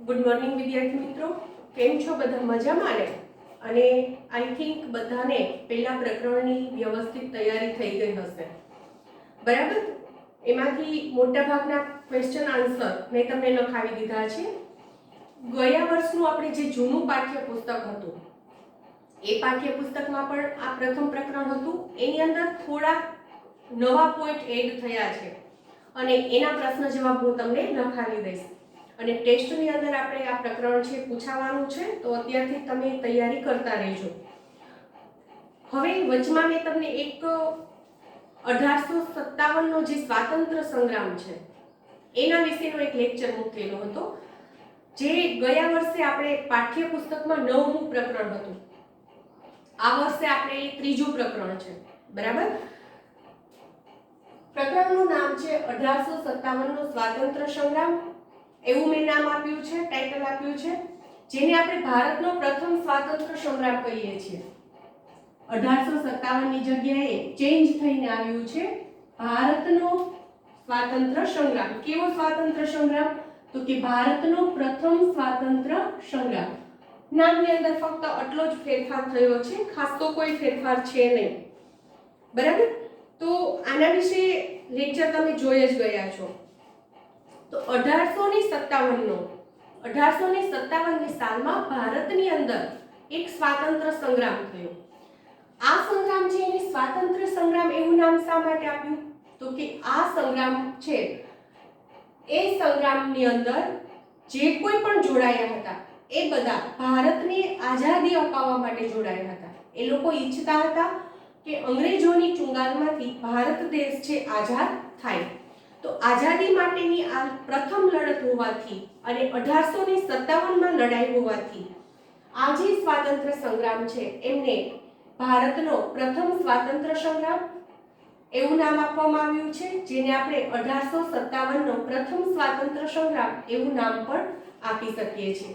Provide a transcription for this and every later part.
Good morning વિદ્યાર્થી મિત્રો, કેમ છો? બધા મજામાં ને? અને આઈ થિંક બધાને પહેલા પ્રકરણની વ્યવસ્થિત તૈયારી થઈ ગઈ હશે, બરાબર? એમાંથી મોટાભાગના ક્વેશ્ચન આન્સર મેં તમને લખાવી દીધા છે. ગયા વર્ષનું આપણે જે જૂનું પાઠ્યપુસ્તક હતું એ પાઠ્યપુસ્તકમાં પણ આ પ્રથમ પ્રકરણ હતું. એની અંદર થોડા નવા પોઈન્ટ એડ થયા છે અને એના પ્રશ્ન જવાબ હું તમને લખાવી દઈશ. અને ટેસ્ટની અંદર આપણે આ પ્રકરણ છે પૂછાવાનું છે, તો અત્યારથી તમે તૈયારી કરતા રહેજો. હવે વચમાં મેં તમને એક 1857 નો જે સ્વાતંત્ર્ય સંગ્રામ છે એના વિશેનો એક લેક્ચર મૂકેલો હતો, જે ગયા વર્ષે આપણે પાઠ્યપુસ્તકમાં 9મું પ્રકરણ હતું. આ વર્ષે આપણે ત્રીજું પ્રકરણ છે, બરાબર? પ્રકરણનું નામ છે 1857 નો સ્વાતંત્ર્ય સંગ્રામ. એવું મેં નામ આપ્યું છે, ટાઇટલ આપ્યું છે, જેને આપણે ભારતનો પ્રથમ સ્વાતંત્ર્ય સંગ્રામ કહીએ છીએ. 1857 ની જગ્યાએ ચેન્જ થઈને આવ્યું છે ભારતનો સ્વાતંત્ર્ય સંગ્રામ. કેવો સ્વાતંત્ર્ય સંગ્રામ? તો કે ભારતનો પ્રથમ સ્વાતંત્ર્ય સંગ્રામ. નામની અંદર ફક્ત આટલો જ ફેરફાર થયો છે, ખાસ તો કોઈ ફેરફાર છે નહીં, બરાબર? તો આના વિશે લેક્ચર તમે જોઈ જ ગયા છો. તો 1857ની સાલમાં ભારતની અંદર એક સ્વાતંત્ર્ય સંગ્રામ થયો. આ સંગ્રામ છે એને સ્વાતંત્ર્ય સંગ્રામ એવું નામ શા માટે આપ્યું? તો કે આ સંગ્રામ છે એ સંગ્રામની અંદર જે કોઈ પણ જોડાયા હતા એ બધા ભારતને આઝાદી અપાવવા માટે જોડાયા હતા. એ લોકો ઈચ્છતા હતા કે અંગ્રેજોની ચુંગાલમાંથી ભારત દેશ છે આઝાદ થાય. તો આઝાદી માટેની આ પ્રથમ લડત હોવાથી અને 1857માં લડાઈ હોવાથી આ જે સ્વાતંત્ર્ય સંગ્રામ છે એમને ભારતનો પ્રથમ સ્વાતંત્ર્ય સંગ્રામ એવું નામ આપવામાં આવ્યું છે, જેને આપણે 1857નો પ્રથમ સ્વાતંત્ર્ય સંગ્રામ એવું નામ પણ આપી શકીએ છીએ.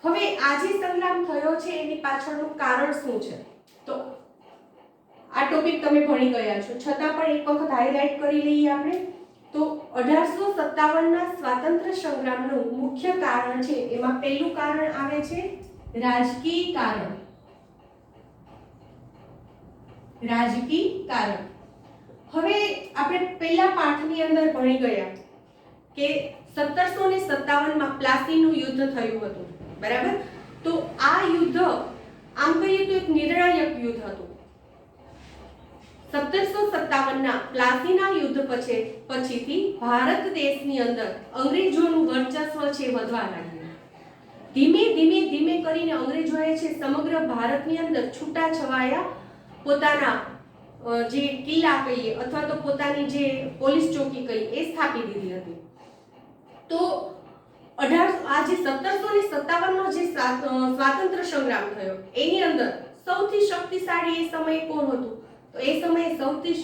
હવે આ જે સંગ્રામ થયો છે એની પાછળનું કારણ શું છે? તો આ ટોપિક તમે ભણી ગયા છો, છતાં પણ એક વખત હાઇલાઇટ કરી લઈએ આપણે. તો 1857ના સ્વાતંત્ર્ય સંગ્રામનું મુખ્ય કારણ છે, એમાં પહેલું કારણ આવે છે રાજકીય કારણ. રાજકીય કારણ. હવે આપણે પહેલા પાઠની અંદર ભણી ગયા કે 1757માં પ્લાસીનું યુદ્ધ થયું હતું, બરાબર? તો આ યુદ્ધ આમ કહીએ તો એક નિર્ણાયક યુદ્ધ હતું. 1757ના પ્લાસીના યુદ્ધ પછીથી ભારત દેશની અંદર અંગ્રેજોનું વર્ચસ્વ છે વધવા લાગ્યું. ધીમે કરીને અંગ્રેજોએ છે સમગ્ર ભારતની અંદર છૂટા છવાયા પોતાના જે કિલ્લા કહીએ અથવા તો પોતાની જે પોલીસ ચોકી કહીએ એ સ્થાપી દીધી હતી. તો આ જે 1757નો જે સ્વાતંત્ર્ય સંગ્રામ થયો એની અંદર સૌથી શક્તિશાળી એ સમયે કોણ હતું? તો એ સમયે સૌથી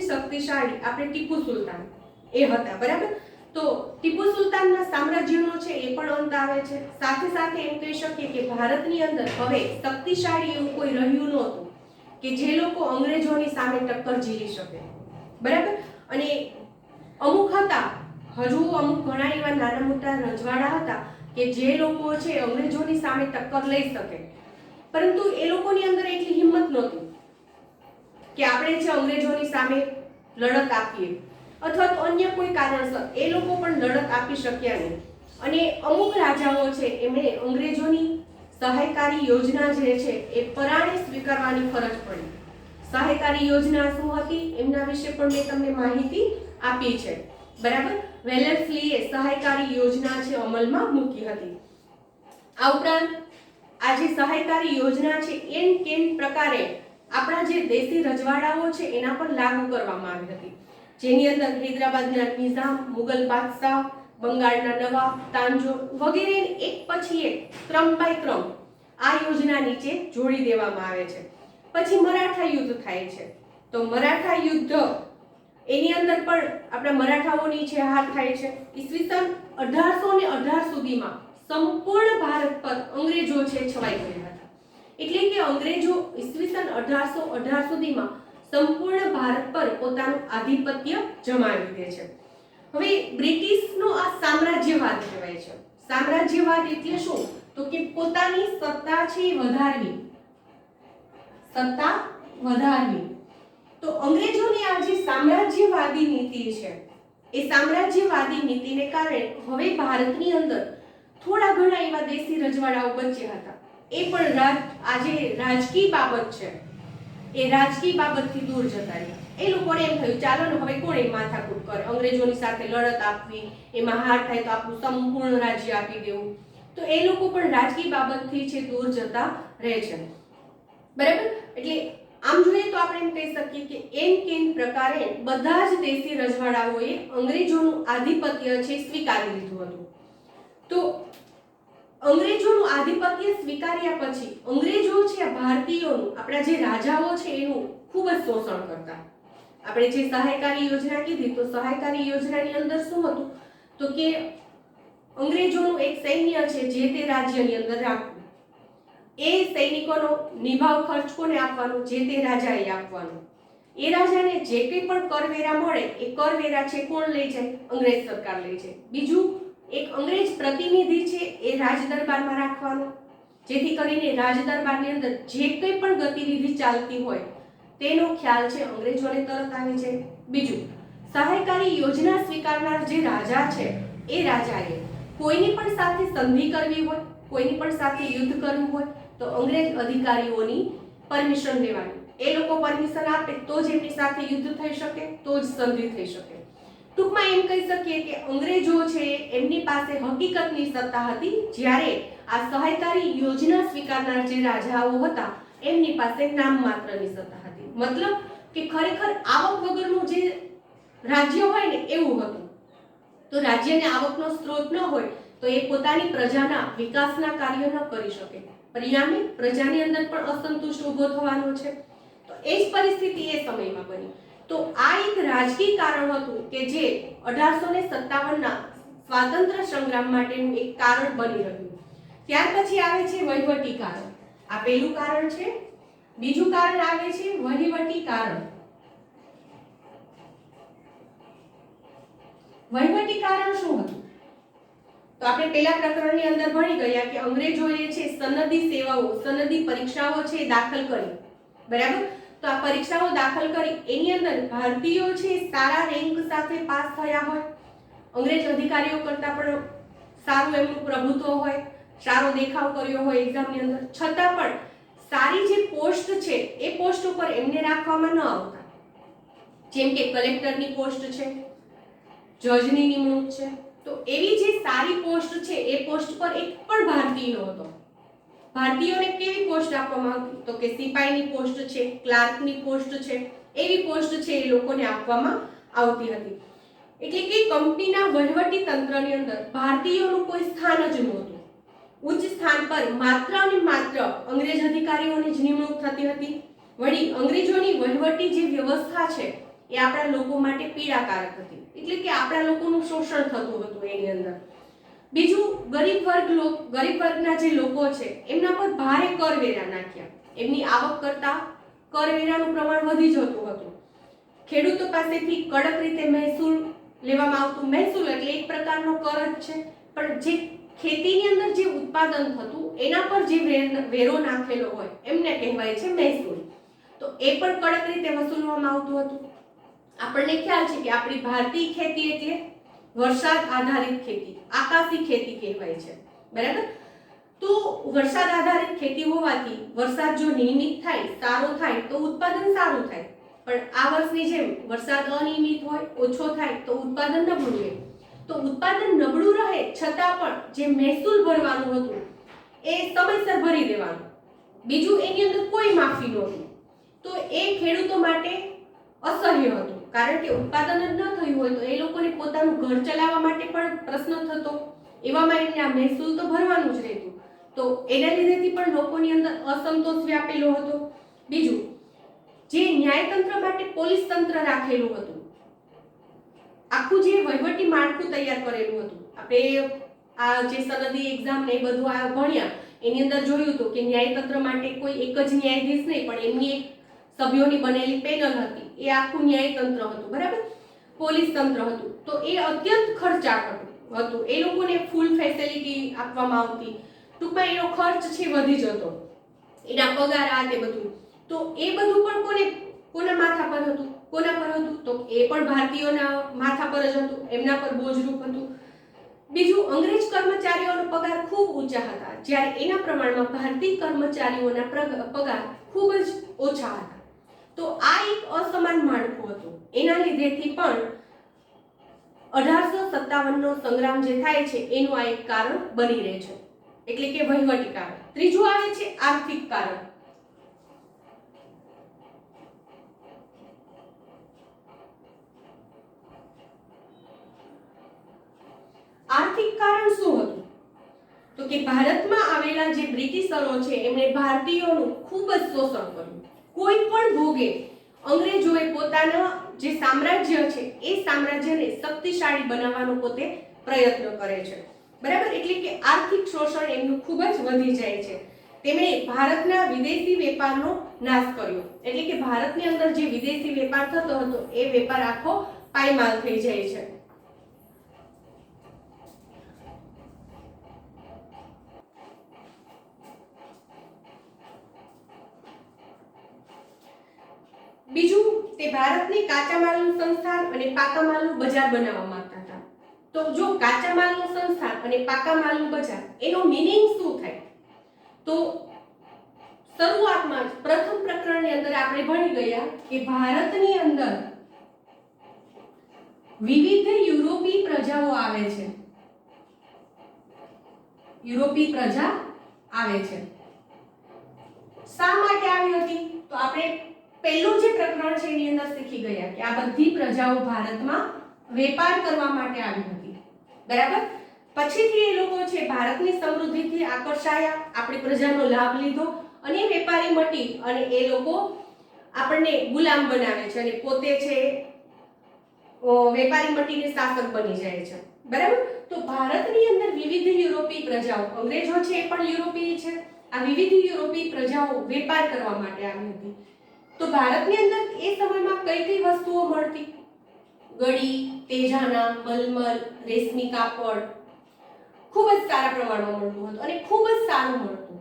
શક્તિશાળી આપણે ટીપુ સુલતાન એ હતા, બરાબર? તો ટીપુ સુલતાનના સામ્રાજ્યનો છે એ પણ અંત આવે છે. સાથે સાથે એમ કહી શકીએ કે ભારતની અંદર હવે શક્તિશાળી એવું કોઈ રહ્યું નહોતું કે જે લોકો અંગ્રેજોની સામે ટક્કર ઝીલી શકે, બરાબર? અને અમુક હતા, હજુ અમુક ઘણા એવા નાના મોટા રજવાડા હતા કે જે લોકો છે અંગ્રેજોની સામે ટક્કર લઈ શકે, પરંતુ એ લોકોની અંદર એટલી હિંમત નહોતી કે આપણે જે અંગ્રેજોની સામે લડત આપીએ, અથવા તો અન્ય કોઈ કારણસર એ લોકો પણ લડત આપી શક્યા નહીં. અને અમુક રાજાઓ છે એમણે અંગ્રેજોની સહાયકારી યોજના જે છે એ પરાણે સ્વીકારવાની ફરજ પડી. સહાયકારી યોજના શું હતી એમના વિશે પણ મેં તમને માહિતી આપી છે, બરાબર? વેલેસ્લીએ સહાયકારી યોજના છે અમલમાં મૂકી હતી. આ ઉપરાંત આ જે સહાયકારી યોજના છે કેન પ્રકારે આપણા જે દેશી રજવાડાઓ છે એના પર લાગુ કરવામાં આવી હતી, જેની અંદર હૈદરાબાદના નિઝામ, મુગલ બાદશાહ, બંગાળના નવાબ, તાંજોર વગેરે એક પછી એક ક્રમ બાય ક્રમ આ યોજના નીચે જોડી દેવામાં આવે છે. પછી મરાઠા યુદ્ધ થાય છે. તો મરાઠા યુદ્ધ એની અંદર પણ આપણા મરાઠાઓની છે હાર થાય છે. ઈસવીસન 1818 સુધીમાં સંપૂર્ણ ભારત પર અંગ્રેજો છે છવાઈ ગયા હતા. એટલે કે અંગ્રેજો ઈસવીસન 1818 સુધીમાં સંપૂર્ણ ભારત પર પોતાનું આધિપત્ય જમાવી દે છે. હવે બ્રિટિશનો આ સામ્રાજ્યવાદ કહેવાય છે. સામ્રાજ્યવાદ એટલે શું? તો કે પોતાની સત્તા છે એ વધારવી, સત્તા વધારવી. તો અંગ્રેજોની આ જે સામ્રાજ્યવાદી નીતિ છે એ સામ્રાજ્યવાદી નીતિને કારણે હવે ભારતની અંદર થોડા ઘણા એવા દેશી રજવાડાઓ બચ્યા હતા. એ પણ આજે રાજકીય બાબત છે એ રાજકીય બાબતથી દૂર જતા રહ્યા. એ લોકોને એમ થયું ચાલો ને હવે કોણ એ માથાકૂટ કરે, અંગ્રેજોની સાથે લડત આપવી, એમાં હાર થાય તો આપણું સંપૂર્ણ રાજ્ય આપી દેવું. તો એ લોકો પણ રાજકીય બાબતથી છે દૂર જતા રહે છે. બરાબર. એટલે આમ જોઈએ તો આપણે એમ કહી શકીએ કે કેમ પ્રકારે બધા જ દેશી રજવાડાઓએ અંગ્રેજોનું આધિપત્ય છે સ્વીકારી લીધું હતું. તો અંગ્રેજોનું આધિપત્ય સ્વીકાર્યા પછી અંગ્રેજો છે ભારતીયોનું, આપણા જે રાજાઓ છે એનું ખૂબ જ શોષણ કરતા. આપણે જે સહાયકારી યોજના કીધી, તો સહાયકારી યોજનાની અંદર શું હતું? તો કે અંગ્રેજોનું એક સૈન્ય છે જે તે રાજ્યની અંદર રાખવું, એ સૈનિકોનો નિભાવ ખર્ચ કોને આપવાનો? જે તે રાજાએ આપવાનો. એ રાજાને જે કંઈ પણ કરવેરા મળે એ કરવેરા છે કોણ લઈ જાય? અંગ્રેજ સરકાર લઈ જાય. બીજું, એક અંગ્રેજ પ્રતિનિધિ છે એ રાજ દરબારમાં રાખવાનો, જેથી કરીને રાજ દરબારની અંદર જે કંઈ પણ ગતિવિધિ ચાલતી હોય તેનો ખ્યાલ છે અંગ્રેજોને તરત આવી જાય. બીજું, સહાયકારી યોજના સ્વીકારનાર જે રાજા છે એ રાજાએ કોઈની પણ સાથે સંધિ કરવી હોય, કોઈની પણ સાથે યુદ્ધ કરવું હોય તો અંગ્રેજ અધિકારીઓની પરમિશન લેવાની. એ લોકો પરમિશન આપે તો જ એમની સાથે યુદ્ધ થઈ શકે, તો જ સંધિ થઈ શકે. ટૂંકમાં એમ કહી શકીએ કે અંગ્રેજો છે એમની પાસે હકીકતની સત્તા હતી, જ્યારે આ સહાયકારી યોજના સ્વીકારનાર જે રાજાઓ હતા એમની પાસે નામ માત્રની સત્તા હતી. મતલબ કે ખરેખર આવક વગરનું જે રાજ્ય હોય ને એવું હતું. તો રાજ્યને આવકનો સ્ત્રોત ન હોય તો એ પોતાની પ્રજાના વિકાસના કાર્યો ન કરી શકે. પરિણામે પ્રજાની અંદર પણ અસંતુષ્ટ ઊભો થવાનો છે. તો એ જ પરિસ્થિતિ એ સમયમાં બની. તો આ એક રાજકીય કારણ હતું કે જે 1857ના સ્વાતંત્ર્ય સંગ્રામ માટેનું એક કારણ બની રહ્યું. ત્યાર પછી આવે છે વહીવટી કારણ. આ પહેલું કારણ છે. બીજું કારણ આવે છે વહીવટી કારણ. વહીવટી કારણ શું હતું? તો આપણે પહેલા પ્રકરણની અંદર ભણી ગયા કે અંગ્રેજોએ છે સનદી સેવાઓ, સનદી પરીક્ષાઓ છે દાખલ કરી. બરાબર. તો આ પરીક્ષાઓ દાખલ કરી એની અંદર ભારતીયો છે સારા રેન્ક સાથે પાસ થયા હોય, અંગ્રેજ અધિકારીઓ કરતા પણ સારું એમનું પ્રભુત્વ હોય, સારો દેખાવ કર્યો હોય એક્ઝામની અંદર, છતાં પણ સારી જે પોસ્ટ છે એ પોસ્ટ ઉપર એમને રાખવામાં ન આવતા. જેમ કે કલેક્ટરની પોસ્ટ છે, જજની નિમણૂક છે. તો એવી જે સારી પોસ્ટ છે એ પોસ્ટ પર એક પણ ભારતીય નહોતો. ભારતીયોને કેવી પોસ્ટ આપવામાં આવતી? તો કે સિપાહીની પોસ્ટ છે, ક્લાર્કની પોસ્ટ છે, એવી પોસ્ટ છે એ લોકોને આપવામાં આવતી હતી. એટલે કે કંપનીના વહીવટી તંત્રની અંદર ભારતીયોનું કોઈ સ્થાન જ નહોતું. ઉચ્ચ સ્થાન પર માત્ર અને માત્ર અંગ્રેજ અધિકારીઓની જ નિમણૂક થતી હતી. વળી અંગ્રેજોની વહીવટી જે વ્યવસ્થા છે એ આપણા લોકો માટે પીડાકારક હતી. એટલે કે આપણા લોકોનું શોષણ થતું હતું એની અંદર. બીજું, ગરીબ વર્ગના જે લોકો છે એમના પર ભારે કરવેરા નાખ્યા. એમની આવક કરતા કરવેરાનું પ્રમાણ વધી જતું હતું. ખેડૂતો પાસેથી કડક રીતે મહેસૂલ લેવામાં આવતું. મહેસૂલ એટલે એક પ્રકારનો કર જ છે, પણ જે ખેતીની અંદર જે ઉત્પાદન થતું એના પર જે વેરો નાખેલો હોય એમને કહેવાય છે મહેસૂલ. તો એ પણ કડક રીતે વસૂલવામાં આવતું હતું. આપણને ખ્યાલ છે કે આપણી ભારતીય ખેતી એટલે વરસાદ આધારિત ખેતી, આકાશી ખેતી કહેવાય છે. બરાબર. તો વરસાદ આધારિત ખેતી હોવાથી વરસાદ જો નિયમિત થાય, સારો થાય તો ઉત્પાદન સારું થાય. પણ આ વર્ષની જેમ વરસાદ અનિયમિત હોય, ઓછો થાય તો ઉત્પાદન નબળું રહે. તો ઉત્પાદન નબળું રહે છતાં પણ જે મહેસૂલ ભરવાનું હતું એ સમયસર ભરી દેવાનું. બીજું, એની અંદર કોઈ માફી નહોતી. તો એ ખેડૂતો માટે અસહ્ય હતું, કારણ કે ઉત્પાદન જ ન થયું હોય તો એ લોકોને પોતાનું ઘર ચલાવવા માટે પણ પ્રશ્ન થતો. એવામાં એમને આ મહેસૂલ તો ભરવાનું જ રહેતું. તો એના લીધેથી પણ લોકોની અંદર અસંતોષ વ્યાપેલો હતો. બીજું, જે ન્યાયતંત્ર માટે પોલીસ તંત્ર રાખેલું હતું, આખું જે વહીવટી માળખું તૈયાર કરેલું હતું. આપણે આ જે સનદી એક્ઝામ ને એ બધું આ ભણ્યા એની અંદર જોયું હતું કે ન્યાયતંત્ર માટે કોઈ એક જ ન્યાયાધીશ નહીં, પણ એમની એક સભ્યોની બનેલી પેનલ હતી. એ આખું ન્યાયતંત્ર હતું. બરાબર. પોલીસ તંત્ર હતું. તો એ અત્યંત ખર્ચાળ હતું. હતું એ લોકોને ફૂલ ફેસિલિટી આપવામાં આવતી, ટૂંકમાં એનો ખર્ચ છે વધી જતો, એના પગાર આ તે બધું. તો એ બધું પણ કોના માથા પર હતું? કોના પર હતું? તો એ પણ ભારતીયોના માથા પર જ હતું, એમના પર બોજરૂપ હતું. બીજું, અંગ્રેજ કર્મચારીઓનો પગાર ખૂબ ઊંચા હતા, જ્યારે એના પ્રમાણમાં ભારતીય કર્મચારીઓના પગાર ખૂબ જ ઓછા હતા. તો આ એક અસમાન માળખું હતું. એના લીધેથી પણ 1857 નો સંગ્રામ જે થાય છે એનું આ એક કારણ બની રહે છે, એટલે કે વહીવટી કારણ. ત્રીજું આવે છે આર્થિક કારણ. આર્થિક કારણ શું હતું? તો કે ભારતમાં આવેલા જે બ્રિટિશરો છે એમણે ભારતીયોનું ખૂબ જ શોષણ કર્યું. કોઈ પણ ભોગે અંગ્રેજોએ પોતાના જે સામ્રાજ્ય છે એ સામ્રાજ્યને શક્તિશાળી બનાવવાનો પોતે પ્રયત્ન કરે છે, બરાબર. એટલે કે આર્થિક શોષણ એમનું ખૂબ જ વધી જાય છે. તેમણે ભારતના વિદેશી વેપારનો નાશ કર્યો, એટલે કે ભારતની અંદર જે વિદેશી વેપાર થતો હતો એ વેપાર આખો પાયમાલ થઈ જાય છે. બીજું, તે ભારતની કાચા માલનું સંસ્થાન અને પાકા માલનું બજાર બનાવવા માંગતા હતા. તો જો કાચા માલનું સંસ્થાન અને પાકા માલનું બજાર, એનો મીનિંગ શું થાય? તો શરૂઆતમાં જ પ્રથમ પ્રકરણની અંદર આપણે ભણી ગયા કે ભારતની અંદર વિવિધ યુરોપી પ્રજાઓ આવે છે. યુરોપી પ્રજા આવે છે. શા માટે આવી હતી? તો આપણે પહેલું જે પ્રકરણ છે એની અંદર શીખી ગયા કે આ બધી પ્રજાઓ ભારતમાં વેપાર કરવા માટે આવી હતી, બરાબર. પછીથી એ લોકો છે ભારતની સમૃદ્ધિથી આકર્ષાયા, આપણી પ્રજાનો લાભ લીધો અને વેપારી મટી અને એ લોકો આપણને ગુલામ બનાવે છે અને પોતે છે વેપારી મટીને શાસક બની જાય છે, બરાબર. તો ભારતની અંદર વિવિધ યુરોપી પ્રજાઓ, અંગ્રેજો છે એ પણ યુરોપીય છે, આ વિવિધ યુરોપી પ્રજાઓ વેપાર કરવા માટે આવી હતી. તો ભારતની અંદર એ સમયમાં કઈ કઈ વસ્તુઓ મળતી? ગળી, તેજાના, મલમલ, રેશમી કાપડ ખૂબ જ સારા પ્રમાણમાં મળતું હતું અને ખૂબ જ સારું મળતું.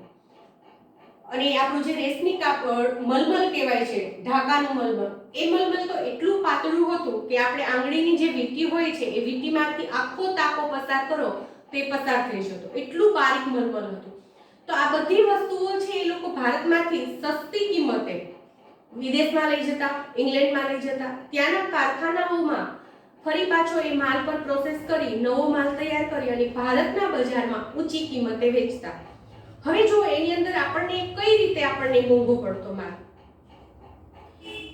અને આપણું જે રેશમી કાપડ મલમલ કહેવાય છે, ઢાકાનું મલમલ, એ મલમલ તો એટલું પાતળું હતું કે આપણે આંગળીની જે વીંટી હોય છે એ વીંટીમાંથી આખો તાકો પસાર કરો તે પસાર થઈ જતો, એટલું બારીક મલમલ હતું. તો આ બધી વસ્તુઓ છે એ લોકો ભારતમાંથી સસ્તી કિંમતે વિદેશમાં લઈ જતા, ઇંગ્લેન્ડમાં લઈ જતા, ત્યાંના કારખાનાઓમાં ફરી પાછો એ માલ પર પ્રોસેસ કરી નવો માલ તૈયાર કરી અને ભારતના બજારમાં ઊંચી કિંમતે વેચતા. હવે જો એની અંદર આપણને કઈ રીતે આપણને મોંઘો પડતો માલ?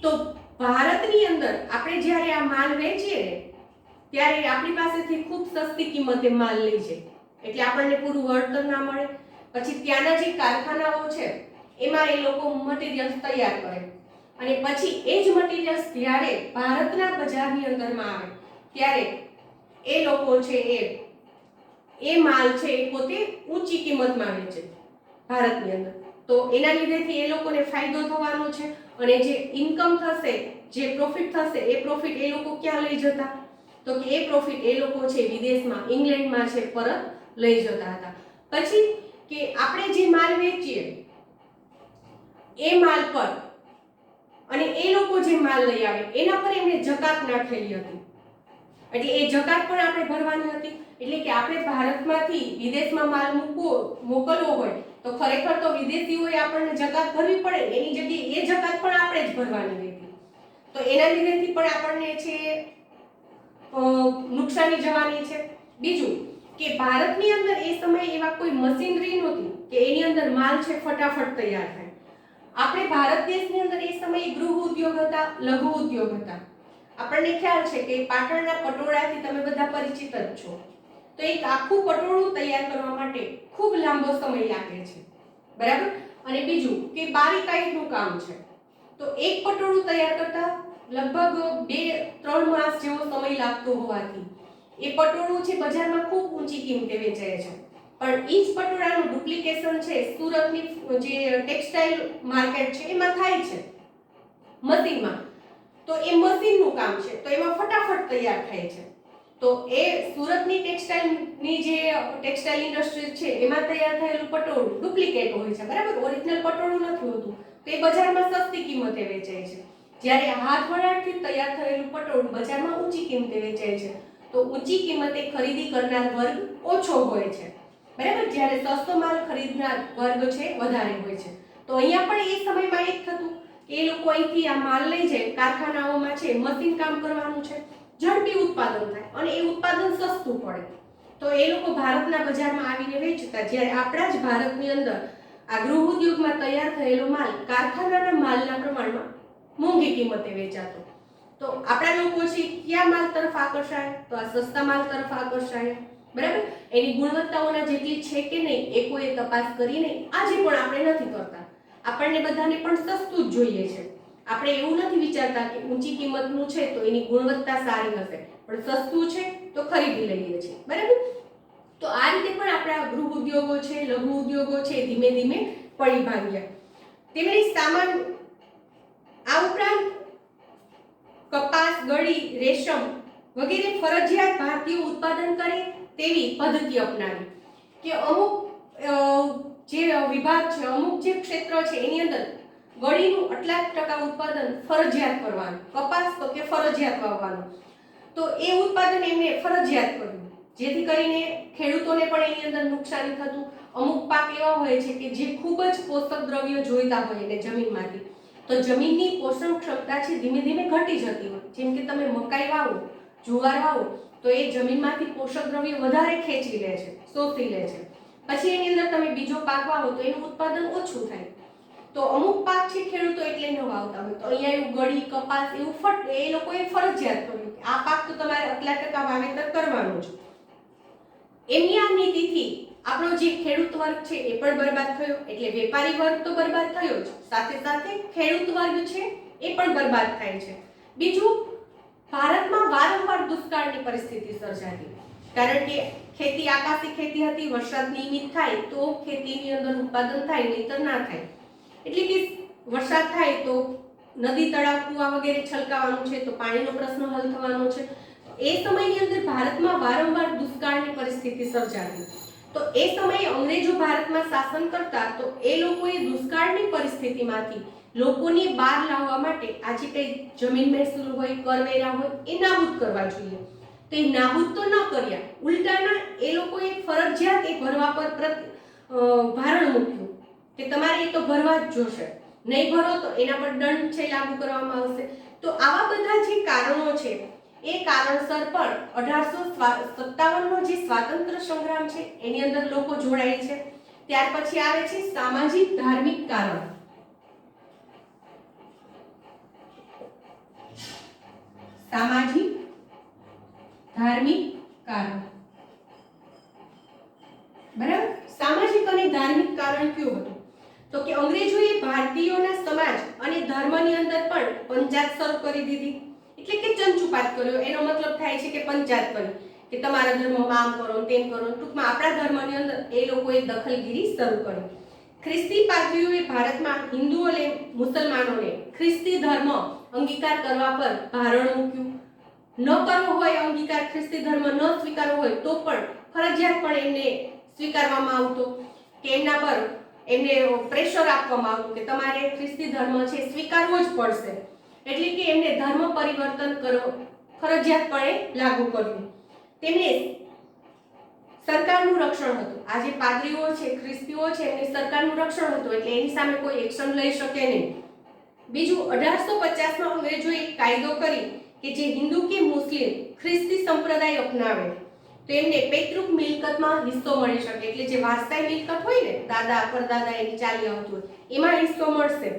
તો ભારતની અંદર આપણે જ્યારે આ માલ વેચીએ ત્યારે આપણી પાસેથી ખૂબ સસ્તી કિંમતે માલ લઈ જાય, એટલે આપણને પૂરું વળતર ના મળે. પછી ત્યાંના જે કારખાનાઓ છે એમાં એ લોકો મટીરીયલ્સ તૈયાર કરે અને પછી એ જ મટીરીયલ્સ જ્યારે ભારતના બજારની અંદરમાં આવે ત્યારે એ લોકો છે એ માલ છે એ પોતે ઊંચી કિંમતમાં વેચે ભારતની અંદર. તો એના લીધેથી એ લોકોને ફાયદો થવાનો છે અને જે ઇન્કમ થશે, જે પ્રોફિટ થશે, એ પ્રોફિટ એ લોકો ક્યાં લઈ જતા? તો કે એ પ્રોફિટ એ લોકો છે વિદેશમાં, ઇંગ્લેન્ડમાં છે પરત લઈ જતા હતા. પછી કે આપણે જે માલ વેચીએ એ માલ પર અને એ લોકો જે માલ લઈ આવે એના પર એમને જકાત નાખેલી હતી, એટલે એ જકાત પણ આપણે ભરવાની હતી. એટલે કે આપણે ભારતમાંથી વિદેશમાં માલ મોકલવો હોય તો ખરેખર તો વિદેશીઓએ આપણને જકાત ભરવી પડે, એની જગ્યાએ એ જકાત પણ આપણે જ ભરવાની રહેતી. તો એના લીધેથી પણ આપણને છે નુકસાની જવાની છે. બીજું કે ભારતની અંદર એ સમયે એવા કોઈ મશીનરી નહોતી કે એની અંદર માલ છે ફટાફટ તૈયાર થાય. આપણે ભારત દેશની અંદર એ સમયે ગૃહ ઉદ્યોગ હતા, લઘુ ઉદ્યોગ હતા. આપણને ખ્યાલ છે કે પાટણના પટોળાથી તમે બધા પરિચિત જ છો. તો એક આખું પટોળું તૈયાર કરવા માટે ખૂબ લાંબો સમય લાગે છે, બરાબર. અને બીજું કે બારીકાઈનું કામ છે. તો એક પટોળું તૈયાર કરતા લગભગ 2-3 માસ જેવો સમય લાગતો હોવાથી એ પટોળું છે બજારમાં ખૂબ ઊંચી કિંમતે વેચાય છે. પણ ઈ જ પટોળાનું ડુપ્લિકેશન છે સુરતની જે ટેક્સટાઇલ માર્કેટ છે એમાં થાય છે મશીનમાં. તો એ મશીનનું કામ છે, તો એમાં ફટાફટ તૈયાર થાય છે. તો એ સુરતની ટેક્સટાઇલની જે ટેક્સટાઇલ ઇન્ડસ્ટ્રી છે એમાં તૈયાર થયેલું પટોળું ડુપ્લિકેટ હોય છે, બરાબર, ઓરિજિનલ પટોળું નથી હોતું. તો એ બજારમાં સસ્તી કિંમતે વેચાય છે, જ્યારે હાથ વણાટથી તૈયાર થયેલું પટોળું બજારમાં ઊંચી કિંમતે વેચાય છે. તો ઊંચી કિંમતે ખરીદી કરનાર વર્ગ ઓછો હોય છે, બરાબર, જ્યારે સસ્તો માલ ખરીદનાર વર્ગ છે વધારે હોય છે. તો અહીંયા પણ એ સમયમાં એક થતું કે એ લોકો અહીંથી આ માલ લઈ જાય, કારખાનાઓમાં છે મશીન કામ કરવાનું છે, ઝડપી ઉત્પાદન થાય અને એ ઉત્પાદન સસ્તું પડે. તો એ લોકો ભારતના બજારમાં આવીને વેચતા, જ્યારે આપણા જ ભારતની અંદર આ ગૃહ ઉદ્યોગમાં તૈયાર થયેલો માલ કારખાનાના માલના પ્રમાણમાં મોંઘી કિંમતે વેચાતો. તો આપણા લોકો છે કયા માલ તરફ આકર્ષાય? તો આ સસ્તા માલ તરફ આકર્ષાય, બરાબર. એની ગુણવત્તાઓના જેટલી છે કે નહીં એ કોઈ તપાસ કરી નહીં. આજે પણ આપણે નથી કરતા. આપણને બધાને પણ સસ્તું જ જોઈએ છે. આપણે એવું નથી વિચારતા કે ઊંચી કિંમતનું છે તો એની ગુણવત્તા સારી હશે, પણ સસ્તું છે તો ખરીદી લઈએ છીએ, બરાબર. તો આ રીતે પણ આપણા ગૃહ ઉદ્યોગો છે, લઘુ ઉદ્યોગો છે, ધીમે ધીમે પડી ભાંગ્યા. તેમની સામાન આ ઉપરાંત કપાસ, ગળી, રેશમ વગેરે ફરજિયાત ભારતીય ઉત્પાદન કરે તેવી પદ્ધતિ અપનાવી કે અમુક જે વિભાગ છે, અમુક જે ક્ષેત્ર છે એની અંદર ગળીનું આટલા ટકા ઉત્પાદન ફરજિયાત કરવાનું, કપાસ તો કે ફરજિયાત વાવવાનું. તો એ ઉત્પાદન એમને ફરજિયાત કર્યું, જેથી કરીને ખેડૂતોને પણ એની અંદર નુકસાની થતું. અમુક પાક એવા હોય છે કે જે ખૂબ જ પોષક દ્રવ્યો જોઈતા હોય એને જમીનમાંથી, તો જમીનની પોષણ ક્ષમતા છે ધીમે ધીમે ઘટી જતી હોય. જેમ કે તમે મકાઈ વાવો, જુવાર વાવો તો એ જમીનમાંથી પોષક દ્રવ્યો વધારે ખેંચી લે છે, શોષી લે છે. પછી એની અંદર તમે બીજો પાક વાવો તો એનું ઉત્પાદન ઓછું થાય. તો અમુક પાક છે ખેડૂતો એટલે ન વાવતા હોય, તો અહીંયા એવું ગળી, કપાસ એવું એ લોકોએ ફરજિયાત કર્યું કે આ પાક તો તમારે આટલા ટકા વાવેતર કરવાનું છે. એમની આ નીતિથી આપણો જે ખેડૂત વર્ગ છે એ પણ બરબાદ થયો, એટલે વેપારી વર્ગ તો બરબાદ થયો જ, સાથે સાથે ખેડૂત વર્ગ છે એ પણ બરબાદ થાય છે. બીજું, ભારતમાં વારંવાર દુષ્કાળની પરિસ્થિતિ સર્જાતી, કારણ કે ખેતી આકાશી ખેતી હતી, વરસાદ નિયમિત થાય તો ખેતીની અંદર ઉત્પાદન થાય, નહીતર ના થાય. એટલે કે વરસાદ થાય તો નદી, તળાવ, કુવા વગેરે છલકાવાનું છે, તો પાણીનો પ્રશ્ન હલ થવાનો છે. એ સમયની અંદર ભારતમાં વારંવાર દુષ્કાળની પરિસ્થિતિ સર્જાતી. તો એ સમયે અંગ્રેજો ભારતમાં શાસન કરતા, તો એ લોકોએ દુષ્કાળની પરિસ્થિતિમાંથી લોકોને બહાર લાવવા માટે આજે કઈ જમીન મહેસૂલ હોય, કરવેરા હોય એ નાબૂદ કરવા જોઈએ. તો એ નાબૂદ તો ન કર્યા, ઉલટાના એ લોકોએ ફરજિયાત એ ભરવા પર ભારણ મૂક્યું કે તમારે એ તો ભરવા જ જોશે, નહીં ભરો તો એના પર દંડ છે લાગુ કરવામાં આવશે. તો આવા બધા જે કારણો છે એ કારણસર પણ 1857 નો જે સ્વાતંત્ર્ય સંગ્રામ છે એની અંદર લોકો જોડાય છે. ત્યાર પછી આવે છે સામાજિક ધાર્મિક કારણ. સામાજિક ધાર્મિક કારણ, બરાબર. સામાજિક અને ધાર્મિક કારણ કયું હતું? તો કે અંગ્રેજોએ ભારતીયોના સમાજ અને ધર્મની અંદર પણ પંચાયત શરૂ કરી દીધી, એટલે કે ચંચુપાત કર્યો. એનો મતલબ થાય છે કે પંચાયત કરી કે તમારા ધર્મમાં આમ કરો, તેમ કરો. ટૂંકમાં આપણા ધર્મની અંદર એ લોકોએ દખલગીરી શરૂ કરી. ખ્રિસ્તી પાદરીઓએ ભારતમાં હિન્દુ અને મુસલમાનોને ખ્રિસ્તી ધર્મ અંગીકાર કરવા પર ભારણ મૂક્યું. ન કરવો હોય અંગીકાર, ખ્રિસ્તી ધર્મ ન સ્વીકારવો હોય તો પણ ફરજિયાત પણ એમને સ્વીકારવામાં આવતો, કે એમના પર એમને પ્રેશર આપવામાં આવતું કે તમારે ખ્રિસ્તી ધર્મ છે સ્વીકારવો જ પડશે. એટલે કે એમને ધર્મ પરિવર્તન કરો ફરજિયાતપણે લાગુ કર્યું. તેમને સરકારનું રક્ષણ હતું. આ જે પાદરીઓ છે, ખ્રિસ્તીઓ છે, એમની સરકારનું રક્ષણ હતું, એટલે એની સામે કોઈ એક્શન લઈ શકે નહીં. બીજું, 1850માં અંગ્રેજોએ એક કાયદો કરી કે જે હિન્દુ કે મુસ્લિમ ખ્રિસ્તી સંપ્રદાય અપનાવે તો એમને પૈતૃક મિલકતમાં હિસ્સો મળી શકે. એટલે જે વારસાઈ મિલકત હોય ને, દાદા પરદાદા એની ચાલી આવતું હોય એમાં હિસ્સો મળશે,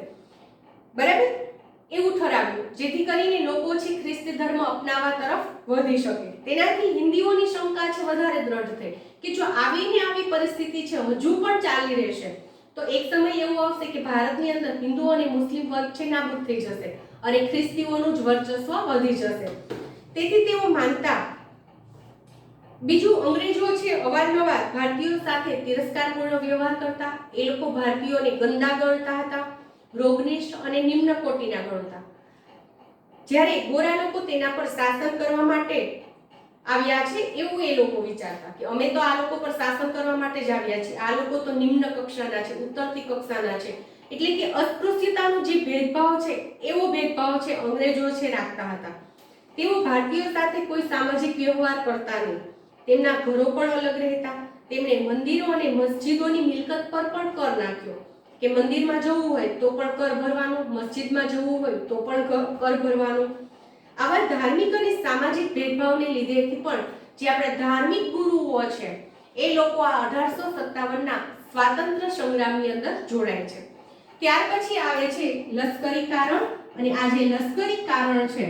બરાબર. એવું ઠરાવ્યું, જેથી કરીને લોકો છે ખ્રિસ્તી ધર્મ અપનાવવા તરફ વધી શકે. તેનાથી હિન્દુઓની શંકા છે વધારે દ્રઢ થઈ કે જો આવી પરિસ્થિતિ છે હજુ પણ ચાલી રહેશે તો એક સમય એવો આવશે કે ભારતની અંદર હિન્દુ અને મુસ્લિમ વર્ગ છે નાબૂદ થઈ જશે અને ખ્રિસ્તીઓનું જ વર્ચસ્વ વધી જશે. તેથી તેઓ માનતા. બીજું, અંગ્રેજો છે અવારનવાર ભારતીયો સાથે તિરસ્કારપૂર્ણ વ્યવહાર કરતા. એ લોકો ભારતીયોને ગંદા ગણતા હતા, રોગનિષ્ઠ અને નિમ્ન કોટીના ગણતા. જ્યારે ગોરા લોકો તેના પર શાસન કરવા માટે આવ્યા છે એવું એ લોકો વિચારતા કે અમે તો આ લોકો પર શાસન કરવા માટે જ આવ્યા છીએ, આ લોકો તો નિમ્ન કક્ષાના છે, ઉતરતી કક્ષાના છે, એટલે કે અસ્પૃશ્યતાનો જે ભેદભાવ છે એવો ભેદભાવ છે અંગ્રેજો છે રાખતા હતા. તેઓ ભારતીયો સાથે કોઈ સામાજિક વ્યવહાર કરતા નહીં, તેમના ઘરો પણ અલગ રહેતા. તેમણે મંદિરો અને મસ્જિદોની મિલકત પર પણ કર નાખ્યો કે મંદિરમાં જવું હોય તો પણ કર ભરવાનો, મસ્જિદમાં જવું હોય તો પણ કર ભરવાનો. આવા ધાર્મિક અને સામાજિક ભેદભાવને લીધેથી પણ જે આપણા ધાર્મિક ગુરુઓ છે એ લોકો આ 1857ના સ્વાતંત્ર્ય સંગ્રામની અંદર જોડાય છે. ત્યાર પછી આવે છે લશ્કરી કારણ, અને આ જે લશ્કરી કારણ છે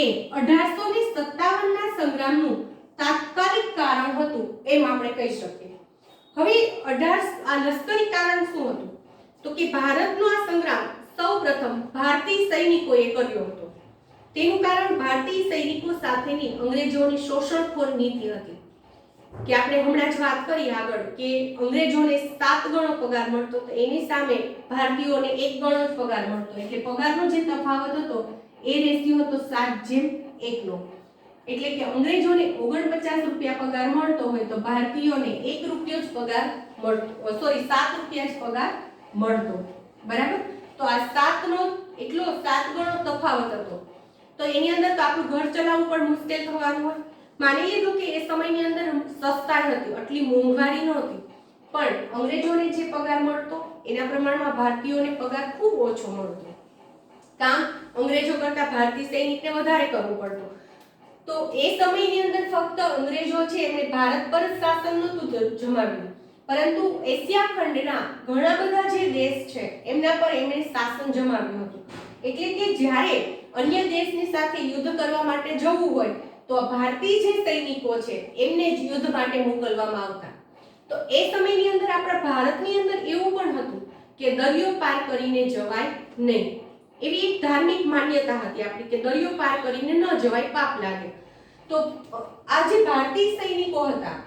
એ 1857ના સંગ્રામનું તાત્કાલિક કારણ હતું એમ આપણે કહી શકીએ. હવે આ લશ્કરી કારણ શું હતું તો કે ભારતનો આ સંગ્રામ સૌપ્રથમ ભારતીય સૈનિકોએ કર્યો હતો. તેનું કારણ ભારતીય સૈનિકો સાથેની અંગ્રેજોની શોષણખોર નીતિ હતી કે આપણે હમણાં જ વાત કરી આગળ કે અંગ્રેજોને 7 ગણો પગાર મળતો તો એની સામે ભારતીયોને 1 ગણો જ પગાર મળતો, એટલે પગારનો જે તફાવત હતો એ રેશિયો હતો 7:1 નો. એટલે કે અંગ્રેજોને 49 રૂપિયા પગાર મળતો હોય તો ભારતીયોને 1 રૂપિયો જ પગાર મળતો, 7 રૂપિયા જ પગાર મળતો, બરાબર. તો આ 7 નો એટલો 7 ગણો તફાવત હતો. તો એની અંદર તો આપણું ઘર ચલાવવું પણ મુશ્કેલ થવાનું હોય. માની લીધું કે એ સમયની અંદર સસ્તાઈ હતી, આટલી મોંઘવારી નહોતી, પણ અંગ્રેજોને જે પગાર મળતો એના પ્રમાણમાં ભારતીયોને પગાર ખૂબ ઓછો મળતો. કામ અંગ્રેજો કરતા ભારતીય સૈનિકને વધારે કરવું પડતું. તો એ સમયની અંદર ફક્ત અંગ્રેજો છે એમણે ભારત પર જ શાસન નહોતું જમાવ્યું, પરંતુ એશિયા ખંડના ઘણા બધા જે દેશ છે એમના પર એમણે શાસન જમાવ્યું હતું. એટલે કે જ્યારે અન્ય દેશની સાથે યુદ્ધ કરવા માટે જવું હોય તો ભારતીય જે સૈનિકો છે એમને જ યુદ્ધ માટે મોકલવામાં આવતા. તો એ સમયની અંદર આપણા ભારતની અંદર એવું પણ હતું કે દરિયો પાર કરીને જવાય નહીં, એવી એક ધાર્મિક માન્યતા હતી આપણી કે દરિયો પાર કરીને ન જવાય, પાપ લાગે. તો આ જે ભારતીય સૈનિકો હતા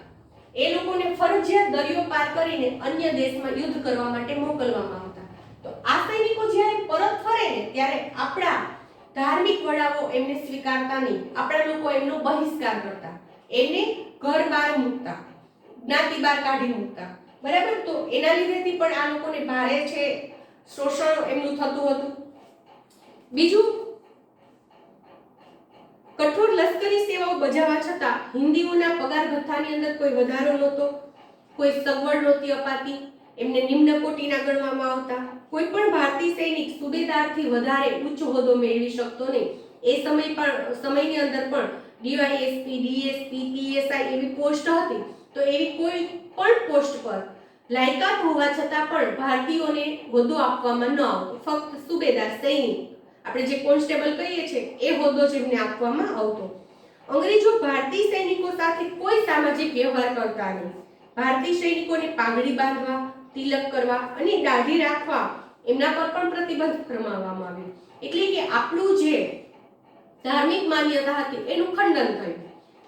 એ લોકોને ફરજિયાત દરિયો પાર કરીને અન્ય દેશમાં યુદ્ધ કરવા માટે મોકલવામાં આવતા. તો આ સૈનિકો જ્યારે પરત ફરે ને ત્યારે આપણા ધાર્મિક વડાઓ એમને સ્વીકારતા નહીં, આપણા લોકો એમનો બહિષ્કાર કરતા, એમને ઘર બહાર મૂકતા, જ્ઞાતિ બહાર કાઢી મૂકતા, બરાબર. તો એના લીધેથી પણ આ લોકોને ભારે છે શોષણ એમનું થતું હતું. બીજું, કઠોર લશ્કરી સેવાઓ બજાવવા છતાં હિન્દીઓના પગાર ભથ્થાની અંદર કોઈ વધારો નહોતો, કોઈ સગવડ નહોતી અપાતી, એમને નિમ્ન કોટીના ગણવામાં આવતા. કોઈ પણ ભારતીય સૈનિક સુબેદારથી વધારે ઉચ્ચ હોદ્દો મેળવી શકતો નહીં. એ સમયની અંદર પણ ડીવાયએસપી, ડીએસપી, પીએસઆઈ એવી પોસ્ટ હતી. તો એવી કોઈ પણ પોસ્ટ પર લાયકાત હોવા છતાં પણ ભારતીયોને હોદ્દો આપવામાં ન આવતો, ફક્ત સુબેદાર સૈનિક આપણે જે કોન્સ્ટેબલ કહીએ છીએ એ હોદ્દો જ એમને આપવામાં આવતો. અંગ્રેજો ભારતીય સૈનિકો સાથે કોઈ સામાજિક વ્યવહાર કરતા નહીં. ભારતીય સૈનિકોને પાઘડી બાંધવા, તિલક કરવા અને દાઢી રાખવા એમના પર પણ પ્રતિબંધ ફરમાવવામાં આવ્યો. એટલે કે આપણું જે ધાર્મિક માન્યતા હતી એનું ખંડન થયું,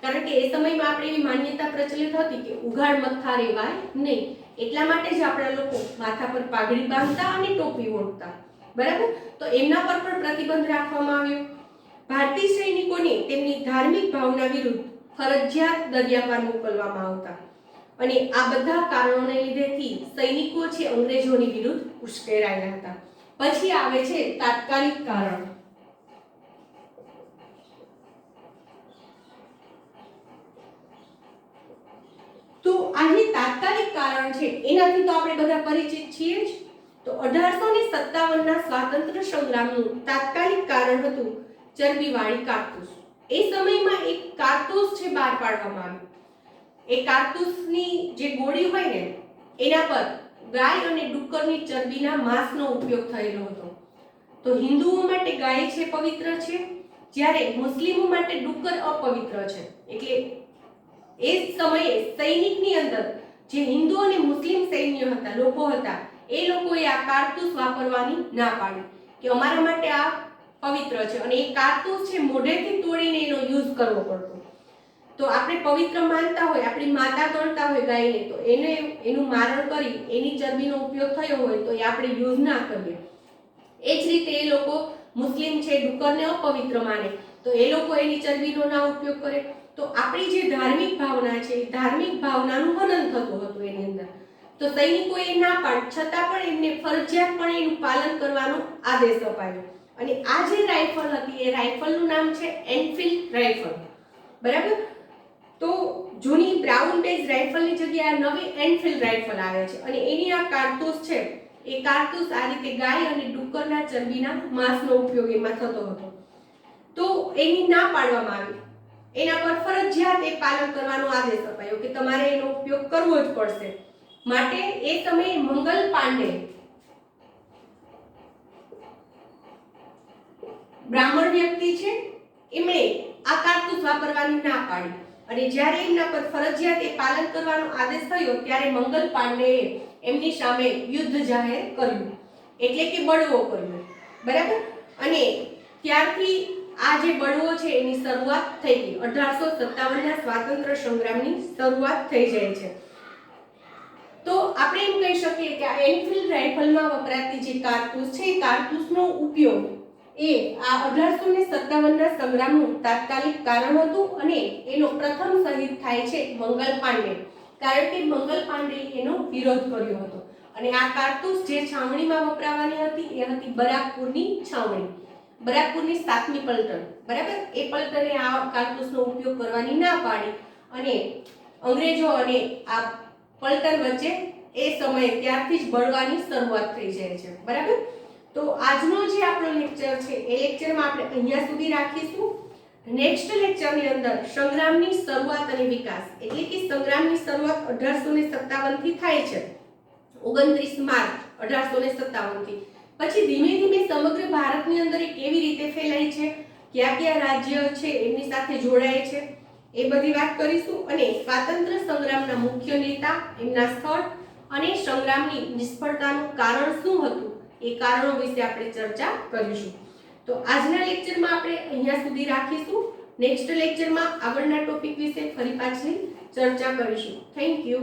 કારણ કે એ સમયમાં આપણે એવી માન્યતા પ્રચલિત હતી કે ઉઘાડ મથા રહેવાય નહીં, એટલા માટે જ આપણા લોકો માથા પર પાઘડી બાંધતા અને ટોપી ઓઢતા, બરાબર. તો એમના પર પણ પ્રતિબંધ રાખવામાં આવ્યો. ભારતીય સૈનિકોને તેમની ધાર્મિક ભાવના વિરુદ્ધ ફરજિયાત દરિયા પાર મોકલવામાં આવતા. અને આ બધા કારણોને લીધેથી સૈનિકો છે અંગ્રેજોની વિરુદ્ધ ઉશ્કેરાયા હતા. પછી આવે છે તાત્કાલિક કારણ. તો આ જે તાત્કાલિક કારણ છે એનાથી તો આપણે બધા પરિચિત છીએ જ. તો 1857ના સ્વાતંત્ર્ય સંગ્રામનું તાત્કાલિક કારણ હતું ચરબીવાળી કારતૂસ. એ સમયમાં એક કારતૂસ છે બહાર પાડવામાં આવ્યું. એ કારતૂસની જે ગોળી હોય ને એના પર ગાય અને ડુક્કરની ચરબીના માંસનો ઉપયોગ થયેલો હતો. તો હિન્દુઓ માટે ગાય છે પવિત્ર છે, જ્યારે મુસ્લિમો માટે ડુક્કર અપવિત્ર છે. એટલે એ સમયે સૈનિકની અંદર જે હિન્દુ અને મુસ્લિમ સૈન્ય હતા, લોકો હતા, એ લોકોએ આ કારતૂસ વાપરવાની ના પાડી કે અમારા માટે આ પવિત્ર છે, અને એ કારતૂસ છે મોઢેથી તોડીને એનો યુઝ કરવો પડતો. તો આપણે પવિત્ર માનતા હોય, આપણી માતા ગણતા હોય ગાયને, તો એનું મારણ કરી એની ચરબીનો ઉપયોગ થયો હોય તો એ આપણે યુઝ ના કરીએ. એ જ રીતે એ લોકો મુસ્લિમ છે ડુક્કરને અપવિત્ર માને, તો એ લોકો એની ચરબીનો ના ઉપયોગ કરે. તો આપણી જે ધાર્મિક ભાવના છે એ ધાર્મિક ભાવનાનું હનન થતું હતું એની અંદર. તો સૈનિકોએ ના પાડી છતાં પણ એમને ફરજિયાતપણે એનું પાલન કરવાનો આદેશ અપાયો. અને આ જે રાઇફલ હતી એ રાઇફલનું નામ છે એનફિલ્ડ રાઇફલ. બરાબર. તો જૂની બ્રાઉન બેઝ રાઇફલની જગ્યાએ નવી એનફિલ્ડ રાઇફલ આવે છે અને એની આ કારતૂસ છે એ કારતૂસ આ રીતે ગાય અને ડુક્કરના ચરબીના માંસનો ઉપયોગ એમાં થતો હતો. તો એની ના પાડવામાં આવી. એના પર ફરજિયાત એ પાલન કરવાનો આદેશ અપાયો કે તમારે એનો ઉપયોગ કરવો જ પડશે. માટે એ સમયે મંગલ પાંડે બ્રાહ્મણ વ્યક્તિ છે, એમણે આ કારતૂસ વાપરવાની ના પાડી અને જ્યારે એમના પર ફરજિયાત એ પાલન કરવાનો આદેશ થયો ત્યારે મંગલ પાંડેએ એમની સામે યુદ્ધ જાહેર કર્યું, એટલે કે બળવો કર્યો. બરાબર. અને ત્યારથી આ જે બળવો છે એની શરૂઆત થઈ ગઈ. 1857ના સ્વાતંત્ર્ય સંગ્રામની શરૂઆત થઈ જાય છે. તો આપણે એમ કહી શકીએ કે આ એનફિલ્ડ રાઇફલમાં વપરાતી જે કારતૂસ છે એ કારતૂસનો ઉપયોગ એ આ 1857ના સંગ્રામનું તાત્કાલિક કારણ હતું અને એનો પ્રથમ શહીદ થાય છે મંગલ પાંડે, કારણ કે મંગલ પાંડે એનો વિરોધ કર્યો હતો. અને આ કારતૂસ જે છાવણીમાં વપરાવાની હતી એ હતી બરાકપુરની છાવણી, બરાકપુરની 7મી પલટન. બરાબર. એ પલટને આ કારતૂસનો ઉપયોગ કરવાની ના પાડી અને અંગ્રેજો અને આ પલટન વચ્ચે એ સમયે ત્યારથી જ બળવાની શરૂઆત થઈ જાય છે. બરાબર. તો આજનો જે આપણો લેક્ચર છે એ લેક્ચરમાં આપણે અહીંયા સુધી રાખીશું. નેક્સ્ટ લેક્ચરની અંદર સંગ્રામની શરૂઆત અને વિકાસ, એટલે કે સંગ્રામની શરૂઆત 1857 થી થાય છે, 29 માર્ચ 1857 થી. પછી ધીમે ધીમે સમગ્ર ભારતની અંદર એ કેવી રીતે ફેલાય છે, કયા કયા રાજ્ય છે એમની સાથે જોડાય છે, એ બધી વાત કરીશું. અને સ્વાતંત્ર્ય સંગ્રામના મુખ્ય નેતા, એમના સ્થળ અને સંગ્રામની નિષ્ફળતાનું કારણ શું હતું એ કારણો વિશે આપણે ચર્ચા કરીશું. તો આજના લેક્ચરમાં આપણે અહીંયા સુધી રાખીશું. નેક્સ્ટ લેક્ચરમાં આગળના ટોપિક વિશે ફરી પાછી ચર્ચા કરીશું. Thank you.